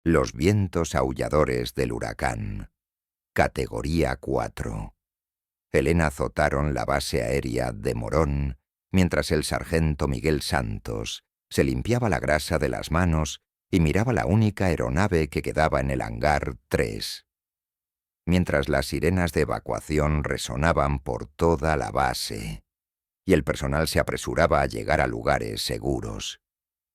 Los vientos aulladores del huracán. Categoría 4. Elena azotaron la base aérea de Morón mientras el sargento Miguel Santos se limpiaba la grasa de las manos y miraba la única aeronave que quedaba en el hangar 3. Mientras las sirenas de evacuación resonaban por toda la base y el personal se apresuraba a llegar a lugares seguros,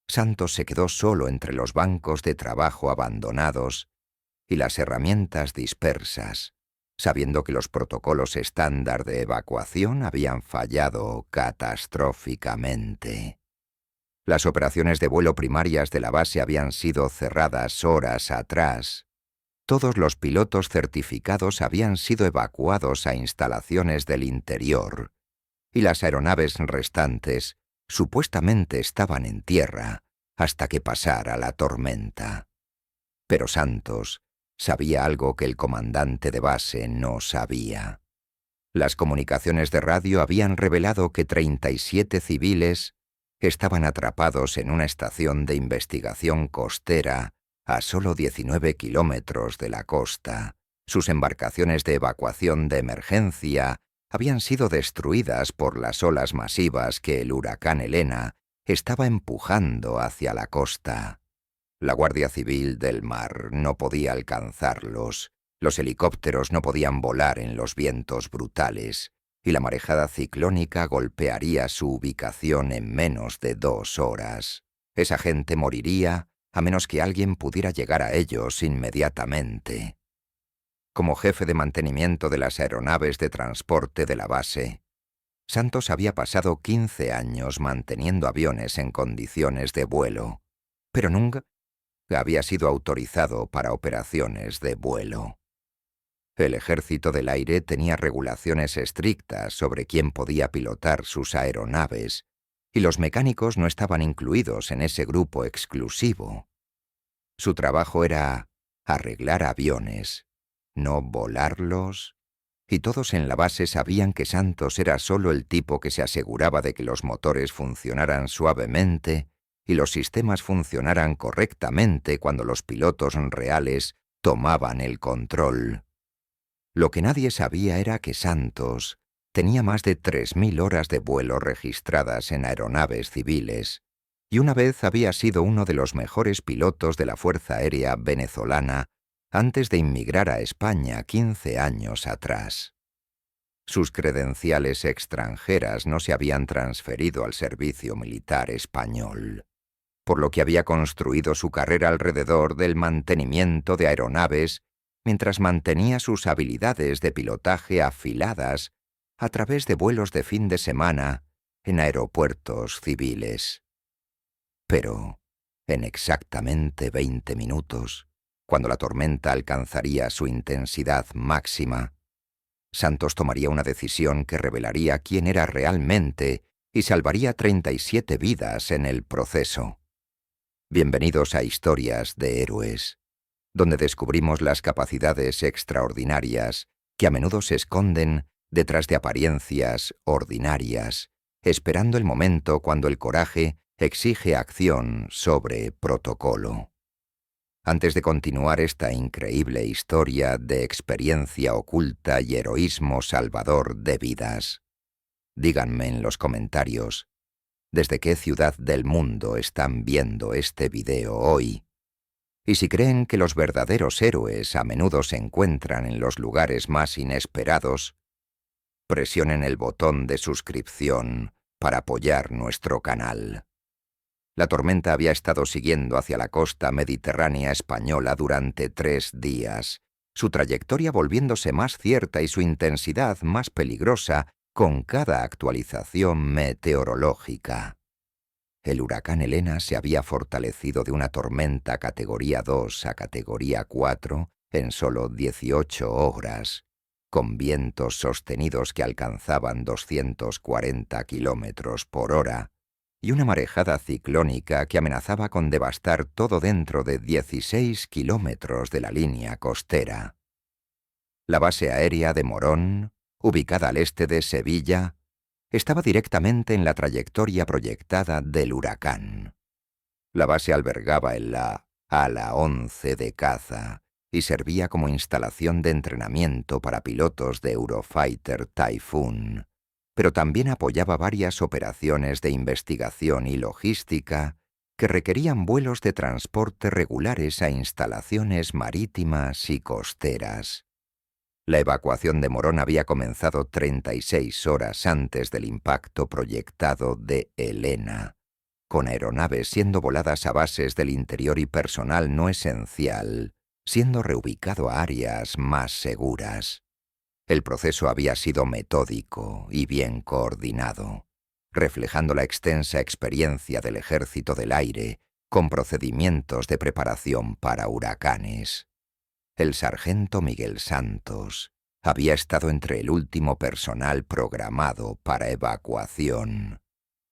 Santos se quedó solo entre los bancos de trabajo abandonados y las herramientas dispersas, sabiendo que los protocolos estándar de evacuación habían fallado catastróficamente. Las operaciones de vuelo primarias de la base habían sido cerradas horas atrás. Todos los pilotos certificados habían sido evacuados a instalaciones del interior, y las aeronaves restantes supuestamente estaban en tierra hasta que pasara la tormenta. Pero Santos sabía algo que el comandante de base no sabía. Las comunicaciones de radio habían revelado que 37 civiles estaban atrapados en una estación de investigación costera a solo 19 kilómetros de la costa. Sus embarcaciones de evacuación de emergencia habían sido destruidas por las olas masivas que el huracán Elena estaba empujando hacia la costa. La Guardia Civil del Mar no podía alcanzarlos, los helicópteros no podían volar en los vientos brutales, y la marejada ciclónica golpearía su ubicación en menos de 2 horas. Esa gente moriría a menos que alguien pudiera llegar a ellos inmediatamente. Como jefe de mantenimiento de las aeronaves de transporte de la base, Santos había pasado 15 años manteniendo aviones en condiciones de vuelo, pero nunca había sido autorizado para operaciones de vuelo. El Ejército del Aire tenía regulaciones estrictas sobre quién podía pilotar sus aeronaves, y los mecánicos no estaban incluidos en ese grupo exclusivo. Su trabajo era arreglar aviones, no volarlos, y todos en la base sabían que Santos era solo el tipo que se aseguraba de que los motores funcionaran suavemente y los sistemas funcionaran correctamente cuando los pilotos reales tomaban el control. Lo que nadie sabía era que Santos tenía más de 3.000 horas de vuelo registradas en aeronaves civiles, y una vez había sido uno de los mejores pilotos de la Fuerza Aérea venezolana antes de inmigrar a España 15 años atrás. Sus credenciales extranjeras no se habían transferido al servicio militar español, por lo que había construido su carrera alrededor del mantenimiento de aeronaves mientras mantenía sus habilidades de pilotaje afiladas a través de vuelos de fin de semana en aeropuertos civiles. Pero, en exactamente 20 minutos, cuando la tormenta alcanzaría su intensidad máxima, Santos tomaría una decisión que revelaría quién era realmente y salvaría 37 vidas en el proceso. Bienvenidos a Historias de Héroes, donde descubrimos las capacidades extraordinarias que a menudo se esconden detrás de apariencias ordinarias, esperando el momento cuando el coraje exige acción sobre protocolo. Antes de continuar esta increíble historia de experiencia oculta y heroísmo salvador de vidas, díganme en los comentarios desde qué ciudad del mundo están viendo este video hoy, y si creen que los verdaderos héroes a menudo se encuentran en los lugares más inesperados, presionen el botón de suscripción para apoyar nuestro canal. La tormenta había estado siguiendo hacia la costa mediterránea española durante 3 días, su trayectoria volviéndose más cierta y su intensidad más peligrosa con cada actualización meteorológica. El huracán Elena se había fortalecido de una tormenta categoría 2 a categoría 4 en solo 18 horas, con vientos sostenidos que alcanzaban 240 kilómetros por hora, y una marejada ciclónica que amenazaba con devastar todo dentro de 16 kilómetros de la línea costera. La base aérea de Morón, ubicada al este de Sevilla, estaba directamente en la trayectoria proyectada del huracán. La base albergaba en la ala 11 de caza, y servía como instalación de entrenamiento para pilotos de Eurofighter Typhoon, pero también apoyaba varias operaciones de investigación y logística que requerían vuelos de transporte regulares a instalaciones marítimas y costeras. La evacuación de Morón había comenzado 36 horas antes del impacto proyectado de Helena, con aeronaves siendo voladas a bases del interior y personal no esencial siendo reubicado a áreas más seguras. El proceso había sido metódico y bien coordinado, reflejando la extensa experiencia del Ejército del Aire con procedimientos de preparación para huracanes. El sargento Miguel Santos había estado entre el último personal programado para evacuación,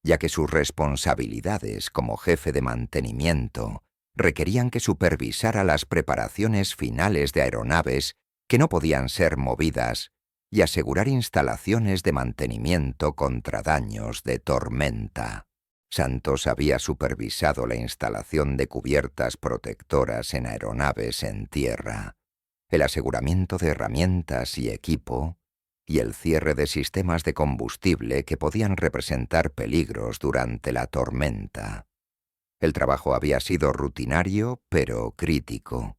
ya que sus responsabilidades como jefe de mantenimiento requerían que supervisara las preparaciones finales de aeronaves que no podían ser movidas y asegurar instalaciones de mantenimiento contra daños de tormenta. Santos había supervisado la instalación de cubiertas protectoras en aeronaves en tierra, el aseguramiento de herramientas y equipo, y el cierre de sistemas de combustible que podían representar peligros durante la tormenta. El trabajo había sido rutinario, pero crítico,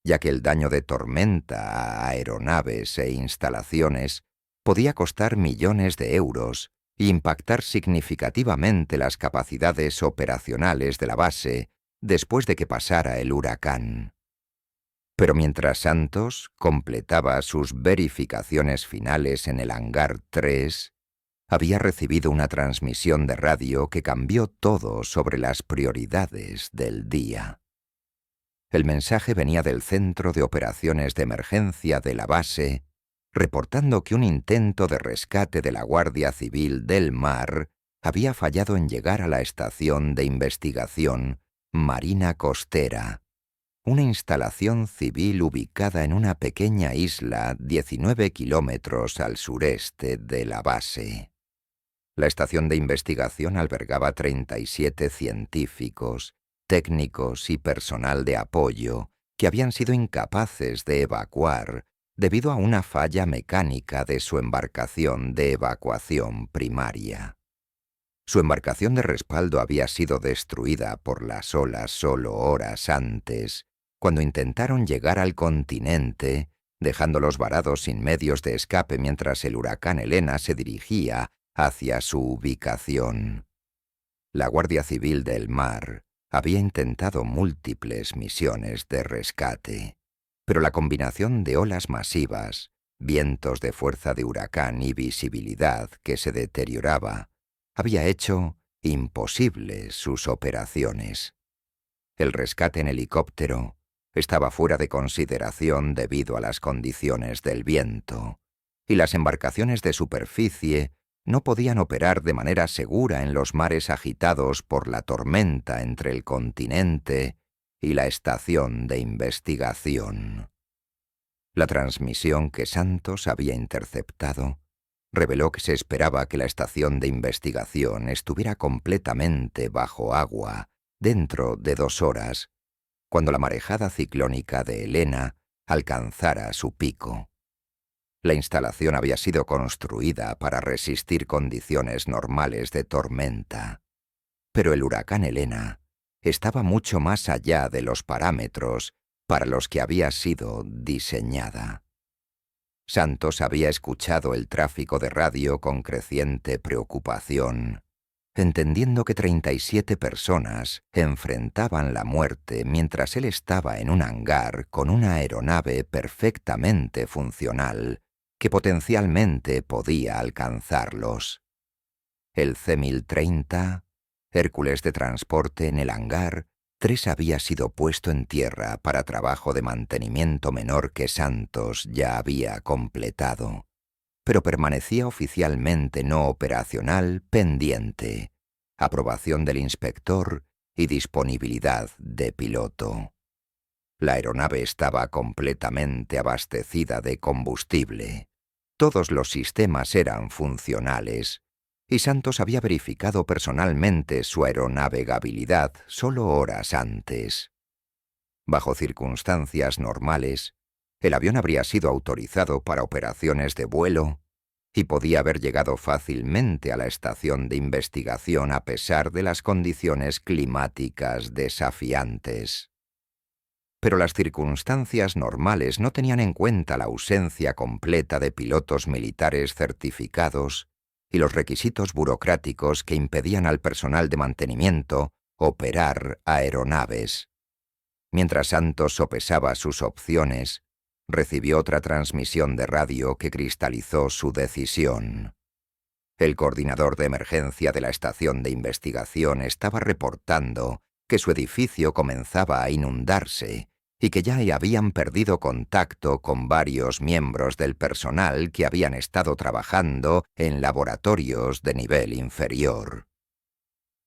ya que el daño de tormenta a aeronaves e instalaciones podía costar millones de euros e impactar significativamente las capacidades operacionales de la base después de que pasara el huracán. Pero mientras Santos completaba sus verificaciones finales en el hangar 3, había recibido una transmisión de radio que cambió todo sobre las prioridades del día. El mensaje venía del Centro de Operaciones de Emergencia de la base, reportando que un intento de rescate de la Guardia Civil del Mar había fallado en llegar a la estación de investigación Marina Costera, una instalación civil ubicada en una pequeña isla 19 kilómetros al sureste de la base. La estación de investigación albergaba 37 científicos, técnicos y personal de apoyo que habían sido incapaces de evacuar debido a una falla mecánica de su embarcación de evacuación primaria. Su embarcación de respaldo había sido destruida por las olas solo horas antes, cuando intentaron llegar al continente, dejándolos varados sin medios de escape mientras el huracán Helena se dirigía hacia su ubicación. La Guardia Civil del Mar había intentado múltiples misiones de rescate, pero la combinación de olas masivas, vientos de fuerza de huracán y visibilidad que se deterioraba había hecho imposibles sus operaciones. El rescate en helicóptero estaba fuera de consideración debido a las condiciones del viento, y las embarcaciones de superficie no podían operar de manera segura en los mares agitados por la tormenta entre el continente y la estación de investigación. La transmisión que Santos había interceptado reveló que se esperaba que la estación de investigación estuviera completamente bajo agua dentro de 2 horas, cuando la marejada ciclónica de Helena alcanzara su pico. La instalación había sido construida para resistir condiciones normales de tormenta, pero el huracán Helena estaba mucho más allá de los parámetros para los que había sido diseñada. Santos había escuchado el tráfico de radio con creciente preocupación, entendiendo que 37 personas enfrentaban la muerte mientras él estaba en un hangar con una aeronave perfectamente funcional que potencialmente podía alcanzarlos. El C-1030, Hércules de transporte en el hangar 3 había sido puesto en tierra para trabajo de mantenimiento menor que Santos ya había completado, pero permanecía oficialmente no operacional pendiente, aprobación del inspector y disponibilidad de piloto. La aeronave estaba completamente abastecida de combustible. Todos los sistemas eran funcionales, y Santos había verificado personalmente su aeronavegabilidad solo horas antes. Bajo circunstancias normales, el avión habría sido autorizado para operaciones de vuelo y podía haber llegado fácilmente a la estación de investigación a pesar de las condiciones climáticas desafiantes. Pero las circunstancias normales no tenían en cuenta la ausencia completa de pilotos militares certificados y los requisitos burocráticos que impedían al personal de mantenimiento operar aeronaves. Mientras Santos sopesaba sus opciones, recibió otra transmisión de radio que cristalizó su decisión. El coordinador de emergencia de la estación de investigación estaba reportando que su edificio comenzaba a inundarse y que ya habían perdido contacto con varios miembros del personal que habían estado trabajando en laboratorios de nivel inferior.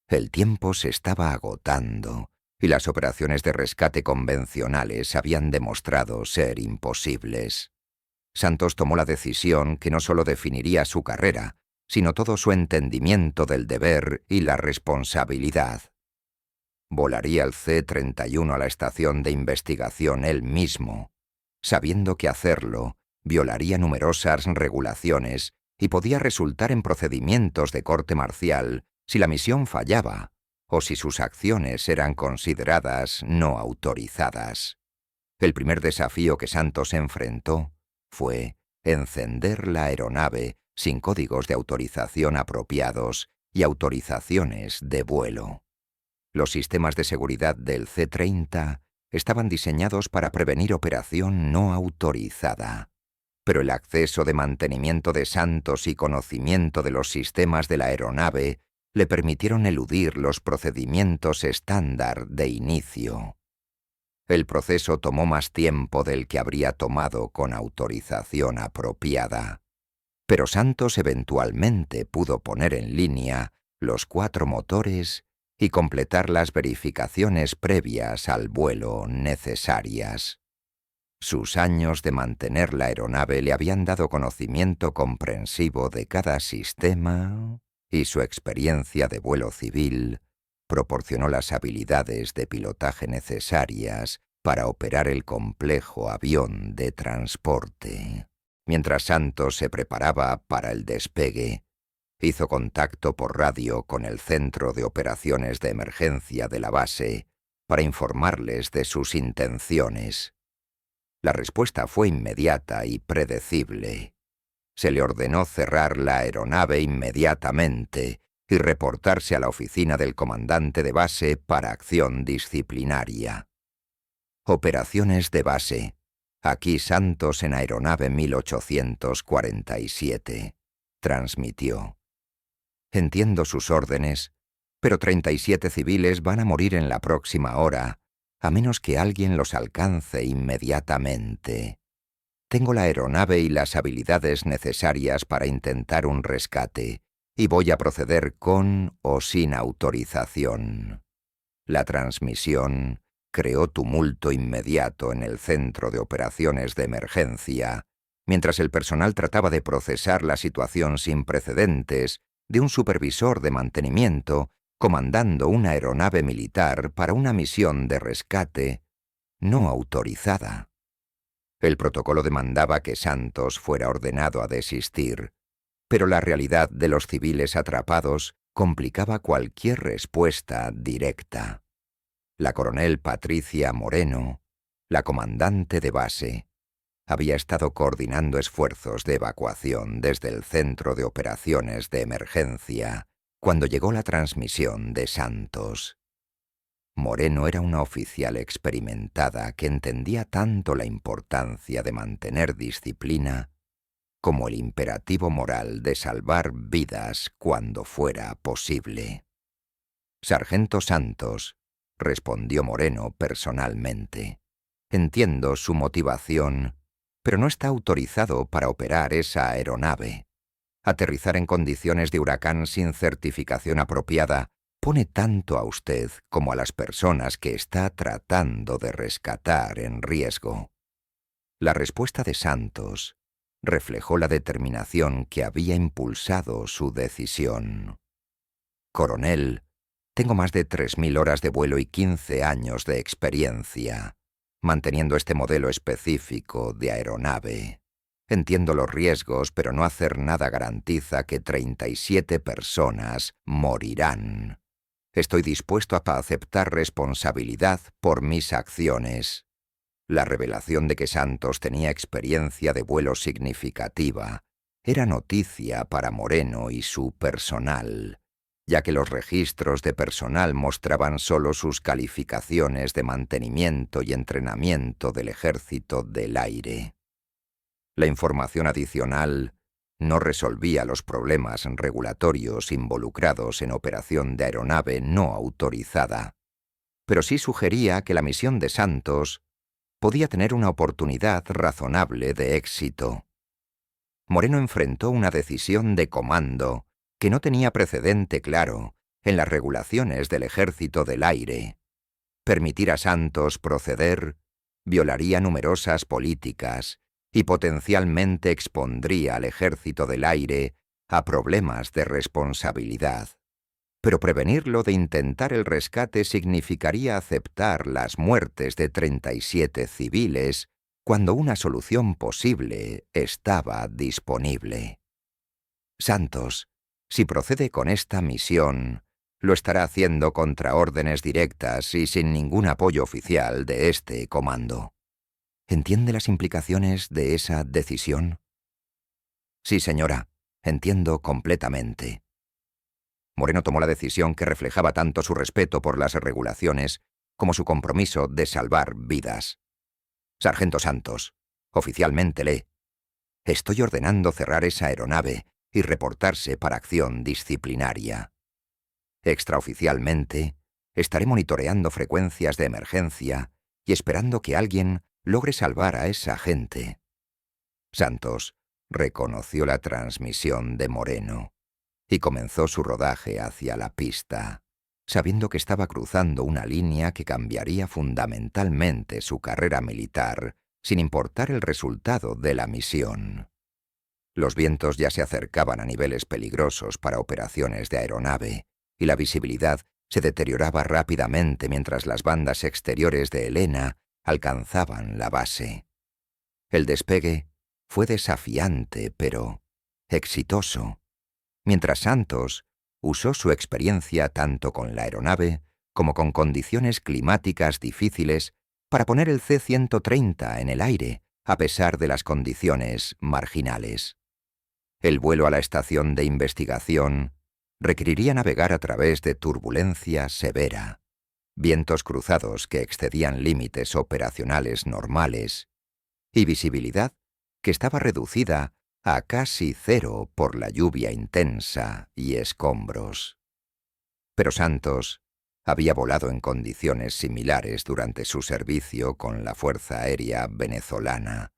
El tiempo se estaba agotando y las operaciones de rescate convencionales habían demostrado ser imposibles. Santos tomó la decisión que no solo definiría su carrera, sino todo su entendimiento del deber y la responsabilidad. Volaría el C-31 a la estación de investigación él mismo, sabiendo que hacerlo violaría numerosas regulaciones y podía resultar en procedimientos de corte marcial si la misión fallaba o si sus acciones eran consideradas no autorizadas. El primer desafío que Santos enfrentó fue encender la aeronave sin códigos de autorización apropiados y autorizaciones de vuelo. Los sistemas de seguridad del C-30 estaban diseñados para prevenir operación no autorizada, pero el acceso de mantenimiento de Santos y conocimiento de los sistemas de la aeronave le permitieron eludir los procedimientos estándar de inicio. El proceso tomó más tiempo del que habría tomado con autorización apropiada, pero Santos eventualmente pudo poner en línea los 4 motores y completar las verificaciones previas al vuelo necesarias. Sus años de mantener la aeronave le habían dado conocimiento comprensivo de cada sistema y su experiencia de vuelo civil proporcionó las habilidades de pilotaje necesarias para operar el complejo avión de transporte. Mientras Santos se preparaba para el despegue, hizo contacto por radio con el Centro de Operaciones de Emergencia de la base para informarles de sus intenciones. La respuesta fue inmediata y predecible. Se le ordenó cerrar la aeronave inmediatamente y reportarse a la oficina del comandante de base para acción disciplinaria. Operaciones de base. Aquí Santos en aeronave 1847. Transmitió. Entiendo sus órdenes, pero 37 civiles van a morir en la próxima hora, a menos que alguien los alcance inmediatamente. Tengo la aeronave y las habilidades necesarias para intentar un rescate, y voy a proceder con o sin autorización. La transmisión creó tumulto inmediato en el centro de operaciones de emergencia, mientras el personal trataba de procesar la situación sin precedentes de un supervisor de mantenimiento comandando una aeronave militar para una misión de rescate no autorizada. El protocolo demandaba que Santos fuera ordenado a desistir, pero la realidad de los civiles atrapados complicaba cualquier respuesta directa. La coronel Patricia Moreno, la comandante de base, había estado coordinando esfuerzos de evacuación desde el centro de operaciones de emergencia cuando llegó la transmisión de Santos. Moreno era una oficial experimentada que entendía tanto la importancia de mantener disciplina como el imperativo moral de salvar vidas cuando fuera posible. «Sargento Santos», respondió Moreno personalmente, «entiendo su motivación, pero no está autorizado para operar esa aeronave. Aterrizar en condiciones de huracán sin certificación apropiada pone tanto a usted como a las personas que está tratando de rescatar en riesgo». La respuesta de Santos reflejó la determinación que había impulsado su decisión. «Coronel, tengo más de 3000 horas de vuelo y 15 años de experiencia. manteniendo este modelo específico de aeronave. Entiendo los riesgos, pero no hacer nada garantiza que 37 personas morirán. Estoy dispuesto a aceptar responsabilidad por mis acciones. La revelación de que Santos tenía experiencia de vuelo significativa era noticia para Moreno y su personal, ya que los registros de personal mostraban solo sus calificaciones de mantenimiento y entrenamiento del Ejército del Aire. La información adicional no resolvía los problemas regulatorios involucrados en operación de aeronave no autorizada, pero sí sugería que la misión de Santos podía tener una oportunidad razonable de éxito. Moreno enfrentó una decisión de comando que no tenía precedente claro en las regulaciones del Ejército del Aire. Permitir a Santos proceder violaría numerosas políticas y potencialmente expondría al Ejército del Aire a problemas de responsabilidad. Pero prevenirlo de intentar el rescate significaría aceptar las muertes de 37 civiles cuando una solución posible estaba disponible. Santos, si procede con esta misión, lo estará haciendo contra órdenes directas y sin ningún apoyo oficial de este comando. ¿Entiende las implicaciones de esa decisión? Sí, señora, entiendo completamente. Moreno tomó la decisión que reflejaba tanto su respeto por las regulaciones como su compromiso de salvar vidas. Sargento Santos, oficialmente estoy ordenando cerrar esa aeronave y reportarse para acción disciplinaria. Extraoficialmente, estaré monitoreando frecuencias de emergencia y esperando que alguien logre salvar a esa gente. Santos reconoció la transmisión de Moreno y comenzó su rodaje hacia la pista, sabiendo que estaba cruzando una línea que cambiaría fundamentalmente su carrera militar, sin importar el resultado de la misión. Los vientos ya se acercaban a niveles peligrosos para operaciones de aeronave, y la visibilidad se deterioraba rápidamente mientras las bandas exteriores de Helena alcanzaban la base. El despegue fue desafiante, pero exitoso, mientras Santos usó su experiencia tanto con la aeronave como con condiciones climáticas difíciles para poner el C-130 en el aire, a pesar de las condiciones marginales. El vuelo a la estación de investigación requeriría navegar a través de turbulencia severa, vientos cruzados que excedían límites operacionales normales y visibilidad que estaba reducida a casi cero por la lluvia intensa y escombros. Pero Santos había volado en condiciones similares durante su servicio con la Fuerza Aérea Venezolana,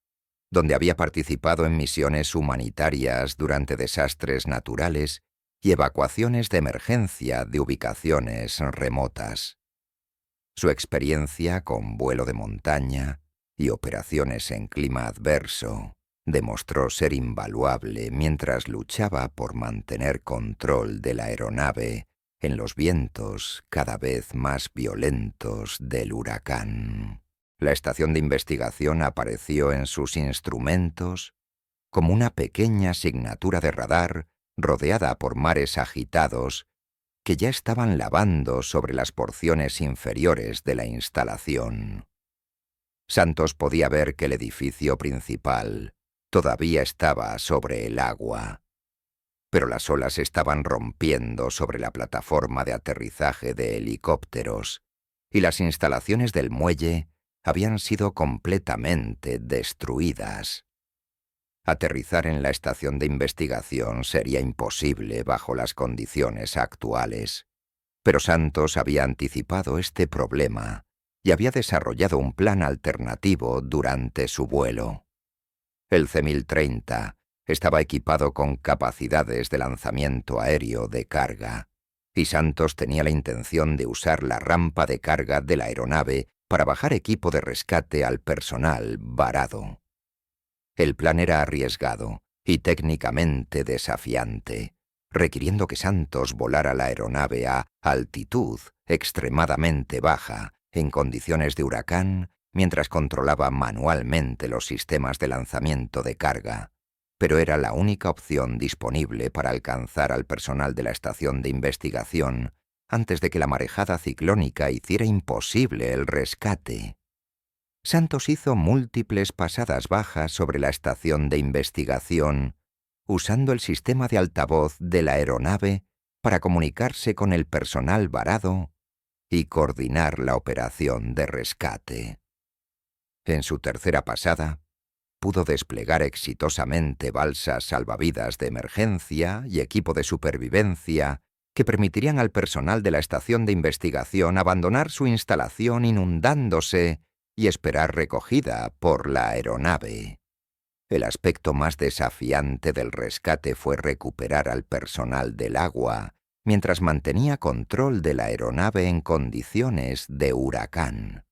donde había participado en misiones humanitarias durante desastres naturales y evacuaciones de emergencia de ubicaciones remotas. Su experiencia con vuelo de montaña y operaciones en clima adverso demostró ser invaluable mientras luchaba por mantener control de la aeronave en los vientos cada vez más violentos del huracán. La estación de investigación apareció en sus instrumentos como una pequeña asignatura de radar rodeada por mares agitados que ya estaban lavando sobre las porciones inferiores de la instalación. Santos podía ver que el edificio principal todavía estaba sobre el agua, pero las olas estaban rompiendo sobre la plataforma de aterrizaje de helicópteros y las instalaciones del muelle habían sido completamente destruidas. Aterrizar en la estación de investigación sería imposible bajo las condiciones actuales, pero Santos había anticipado este problema y había desarrollado un plan alternativo durante su vuelo. El C-1030 estaba equipado con capacidades de lanzamiento aéreo de carga, y Santos tenía la intención de usar la rampa de carga de la aeronave para bajar equipo de rescate al personal varado. El plan era arriesgado y técnicamente desafiante, requiriendo que Santos volara la aeronave a altitud extremadamente baja, en condiciones de huracán mientras controlaba manualmente los sistemas de lanzamiento de carga, pero era la única opción disponible para alcanzar al personal de la estación de investigación antes de que la marejada ciclónica hiciera imposible el rescate. Santos hizo múltiples pasadas bajas sobre la estación de investigación, usando el sistema de altavoz de la aeronave para comunicarse con el personal varado y coordinar la operación de rescate. En su tercera pasada, pudo desplegar exitosamente balsas salvavidas de emergencia y equipo de supervivencia que permitirían al personal de la estación de investigación abandonar su instalación inundándose y esperar recogida por la aeronave. El aspecto más desafiante del rescate fue recuperar al personal del agua mientras mantenía control de la aeronave en condiciones de huracán.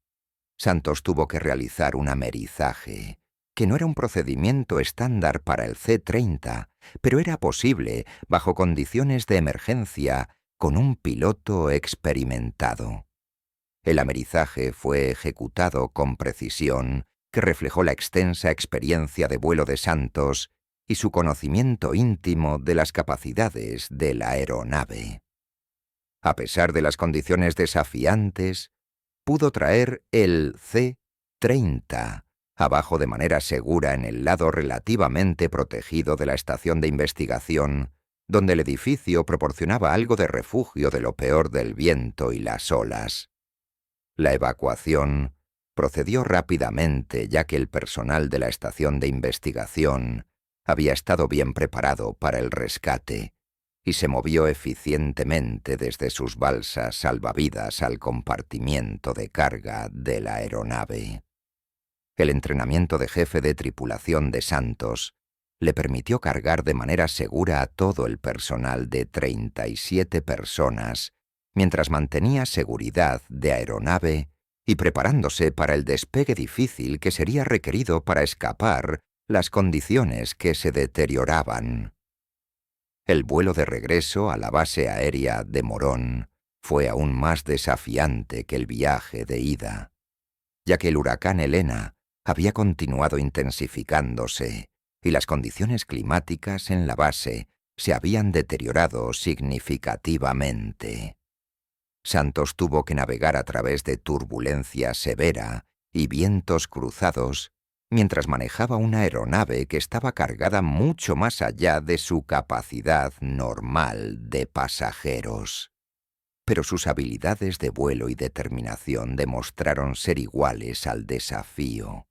Santos tuvo que realizar un amerizaje, que no era un procedimiento estándar para el C-30, pero era posible bajo condiciones de emergencia con un piloto experimentado. El amerizaje fue ejecutado con precisión, que reflejó la extensa experiencia de vuelo de Santos y su conocimiento íntimo de las capacidades de la aeronave. A pesar de las condiciones desafiantes, pudo traer el C-30 abajo de manera segura en el lado relativamente protegido de la estación de investigación, donde el edificio proporcionaba algo de refugio de lo peor del viento y las olas. La evacuación procedió rápidamente, ya que el personal de la estación de investigación había estado bien preparado para el rescate y se movió eficientemente desde sus balsas salvavidas al compartimiento de carga de la aeronave. El entrenamiento de jefe de tripulación de Santos le permitió cargar de manera segura a todo el personal de 37 personas, mientras mantenía seguridad de aeronave y preparándose para el despegue difícil que sería requerido para escapar las condiciones que se deterioraban. El vuelo de regreso a la base aérea de Morón fue aún más desafiante que el viaje de ida, ya que el huracán Helena había continuado intensificándose y las condiciones climáticas en la base se habían deteriorado significativamente. Santos tuvo que navegar a través de turbulencia severa y vientos cruzados mientras manejaba una aeronave que estaba cargada mucho más allá de su capacidad normal de pasajeros. Pero sus habilidades de vuelo y determinación demostraron ser iguales al desafío,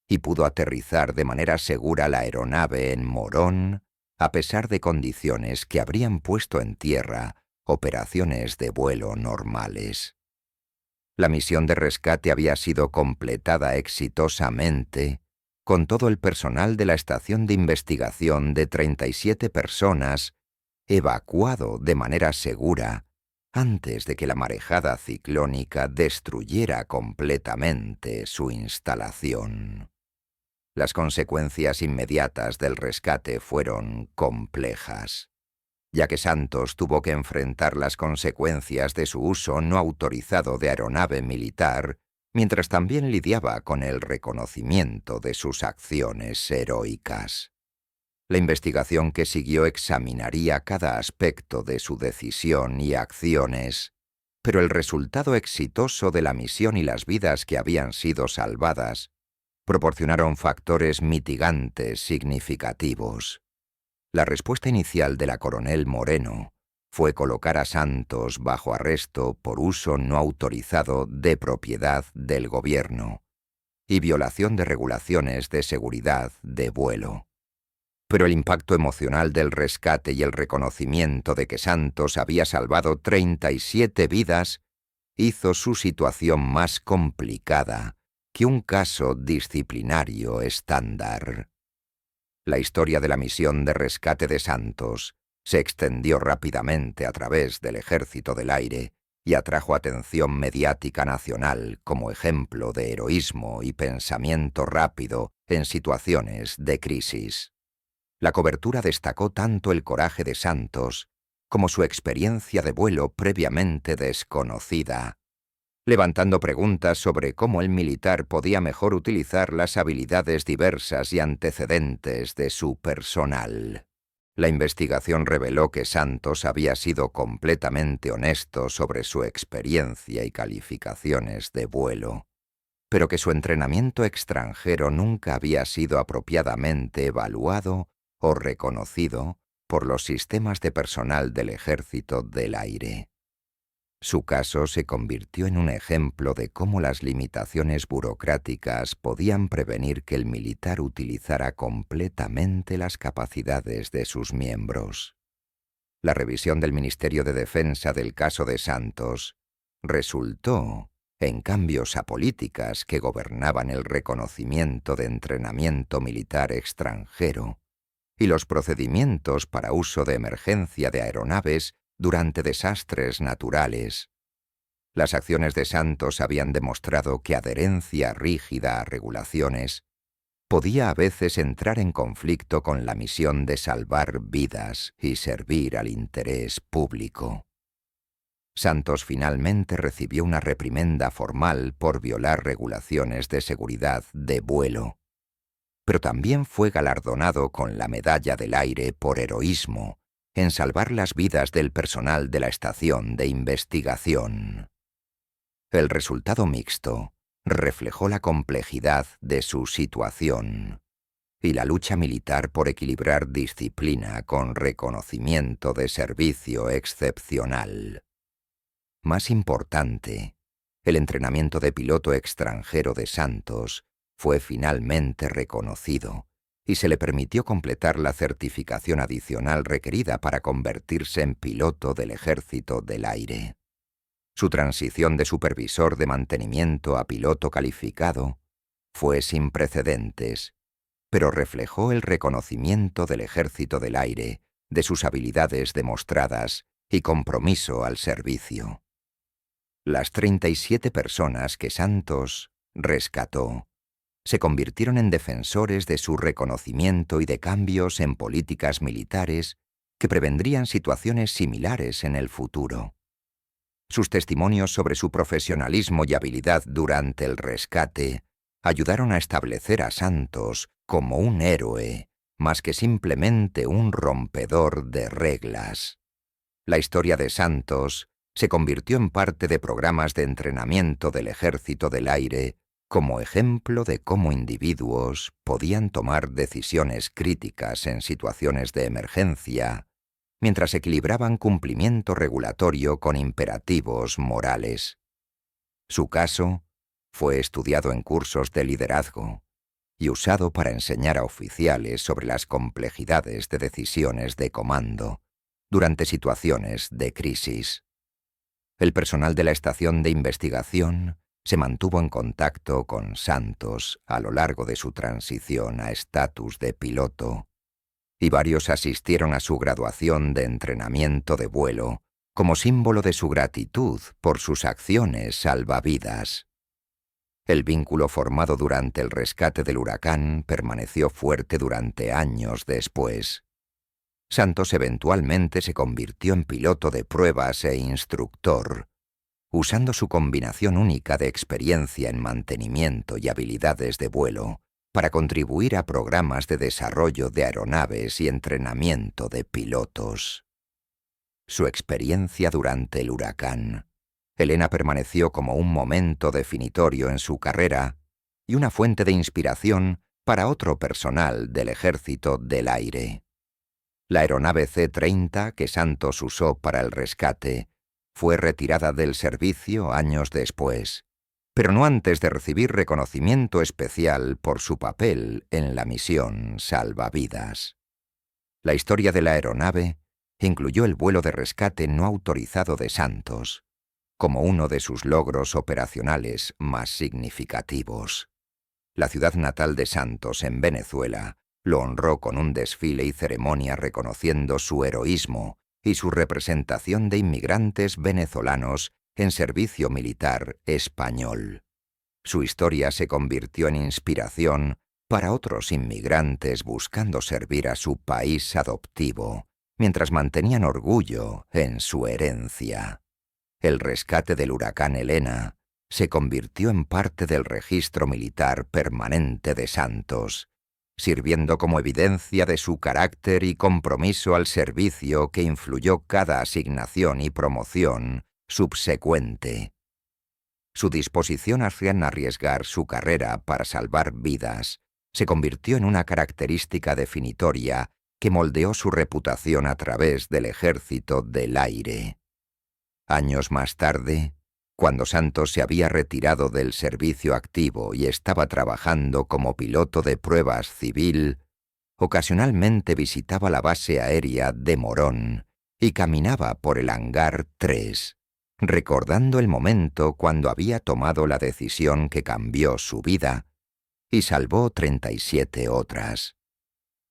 y pudo aterrizar de manera segura la aeronave en Morón, a pesar de condiciones que habrían puesto en tierra operaciones de vuelo normales. La misión de rescate había sido completada exitosamente, con todo el personal de la estación de investigación de 37 personas evacuado de manera segura antes de que la marejada ciclónica destruyera completamente su instalación. Las consecuencias inmediatas del rescate fueron complejas, ya que Santos tuvo que enfrentar las consecuencias de su uso no autorizado de aeronave militar, mientras también lidiaba con el reconocimiento de sus acciones heroicas. La investigación que siguió examinaría cada aspecto de su decisión y acciones, pero el resultado exitoso de la misión y las vidas que habían sido salvadas proporcionaron factores mitigantes significativos. La respuesta inicial de la coronel Moreno fue colocar a Santos bajo arresto por uso no autorizado de propiedad del gobierno y violación de regulaciones de seguridad de vuelo. Pero el impacto emocional del rescate y el reconocimiento de que Santos había salvado 37 vidas hizo su situación más complicada que un caso disciplinario estándar. La historia de la misión de rescate de Santos se extendió rápidamente a través del Ejército del Aire y atrajo atención mediática nacional como ejemplo de heroísmo y pensamiento rápido en situaciones de crisis. La cobertura destacó tanto el coraje de Santos como su experiencia de vuelo previamente desconocida, levantando preguntas sobre cómo el militar podía mejor utilizar las habilidades diversas y antecedentes de su personal. La investigación reveló que Santos había sido completamente honesto sobre su experiencia y calificaciones de vuelo, pero que su entrenamiento extranjero nunca había sido apropiadamente evaluado o reconocido por los sistemas de personal del Ejército del Aire. Su caso se convirtió en un ejemplo de cómo las limitaciones burocráticas podían prevenir que el militar utilizara completamente las capacidades de sus miembros. La revisión del Ministerio de Defensa del caso de Santos resultó en cambios a políticas que gobernaban el reconocimiento de entrenamiento militar extranjero y los procedimientos para uso de emergencia de aeronaves durante desastres naturales. Las acciones de Santos habían demostrado que adherencia rígida a regulaciones podía a veces entrar en conflicto con la misión de salvar vidas y servir al interés público. Santos finalmente recibió una reprimenda formal por violar regulaciones de seguridad de vuelo, pero también fue galardonado con la Medalla del Aire por heroísmo en salvar las vidas del personal de la estación de investigación. El resultado mixto reflejó la complejidad de su situación y la lucha militar por equilibrar disciplina con reconocimiento de servicio excepcional. Más importante, el entrenamiento de piloto extranjero de Santos fue finalmente reconocido y se le permitió completar la certificación adicional requerida para convertirse en piloto del Ejército del Aire. Su transición de supervisor de mantenimiento a piloto calificado fue sin precedentes, pero reflejó el reconocimiento del Ejército del Aire de sus habilidades demostradas y compromiso al servicio. Las 37 personas que Santos rescató se convirtieron en defensores de su reconocimiento y de cambios en políticas militares que prevendrían situaciones similares en el futuro. Sus testimonios sobre su profesionalismo y habilidad durante el rescate ayudaron a establecer a Santos como un héroe, más que simplemente un rompedor de reglas. La historia de Santos se convirtió en parte de programas de entrenamiento del Ejército del Aire como ejemplo de cómo individuos podían tomar decisiones críticas en situaciones de emergencia, mientras equilibraban cumplimiento regulatorio con imperativos morales. Su caso fue estudiado en cursos de liderazgo y usado para enseñar a oficiales sobre las complejidades de decisiones de comando durante situaciones de crisis. El personal de la estación de investigación se mantuvo en contacto con Santos a lo largo de su transición a estatus de piloto, y varios asistieron a su graduación de entrenamiento de vuelo como símbolo de su gratitud por sus acciones salvavidas. El vínculo formado durante el rescate del huracán permaneció fuerte durante años después. Santos eventualmente se convirtió en piloto de pruebas e instructor, usando su combinación única de experiencia en mantenimiento y habilidades de vuelo para contribuir a programas de desarrollo de aeronaves y entrenamiento de pilotos. Su experiencia durante el huracán, Elena permaneció como un momento definitorio en su carrera y una fuente de inspiración para otro personal del Ejército del Aire. La aeronave C-30 que Santos usó para el rescate fue retirada del servicio años después, pero no antes de recibir reconocimiento especial por su papel en la misión salvavidas. La historia de la aeronave incluyó el vuelo de rescate no autorizado de Santos, como uno de sus logros operacionales más significativos. La ciudad natal de Santos, en Venezuela, lo honró con un desfile y ceremonia reconociendo su heroísmo y su representación de inmigrantes venezolanos en servicio militar español. Su historia se convirtió en inspiración para otros inmigrantes buscando servir a su país adoptivo, mientras mantenían orgullo en su herencia. El rescate del huracán Elena se convirtió en parte del registro militar permanente de Santos, sirviendo como evidencia de su carácter y compromiso al servicio que influyó cada asignación y promoción subsecuente. Su disposición hacia arriesgar su carrera para salvar vidas se convirtió en una característica definitoria que moldeó su reputación a través del Ejército del Aire. Años más tarde, cuando Santos se había retirado del servicio activo y estaba trabajando como piloto de pruebas civil, ocasionalmente visitaba la base aérea de Morón y caminaba por el hangar 3, recordando el momento cuando había tomado la decisión que cambió su vida y salvó 37 otras.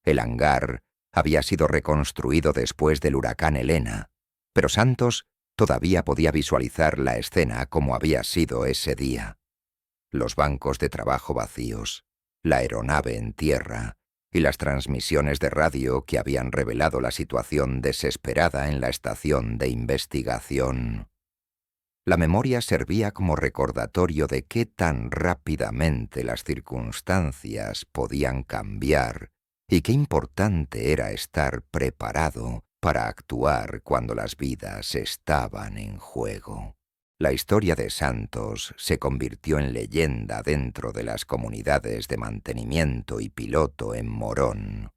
El hangar había sido reconstruido después del huracán Helena, pero Santos todavía podía visualizar la escena como había sido ese día. Los bancos de trabajo vacíos, la aeronave en tierra y las transmisiones de radio que habían revelado la situación desesperada en la estación de investigación. La memoria servía como recordatorio de qué tan rápidamente las circunstancias podían cambiar y qué importante era estar preparado para actuar cuando las vidas estaban en juego. La historia de Santos se convirtió en leyenda dentro de las comunidades de mantenimiento y piloto en Morón,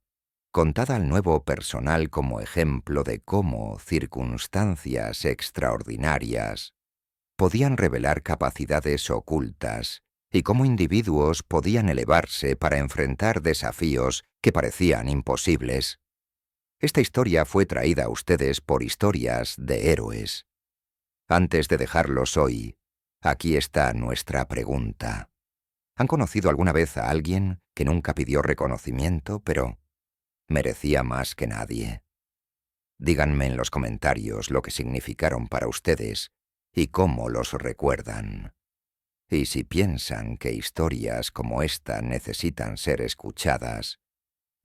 contada al nuevo personal como ejemplo de cómo circunstancias extraordinarias podían revelar capacidades ocultas y cómo individuos podían elevarse para enfrentar desafíos que parecían imposibles. Esta historia fue traída a ustedes por Historias de Héroes. Antes de dejarlos hoy, aquí está nuestra pregunta. ¿Han conocido alguna vez a alguien que nunca pidió reconocimiento, pero merecía más que nadie? Díganme en los comentarios lo que significaron para ustedes y cómo los recuerdan. Y si piensan que historias como esta necesitan ser escuchadas,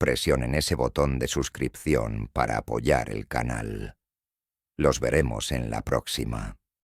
presionen ese botón de suscripción para apoyar el canal. Los veremos en la próxima.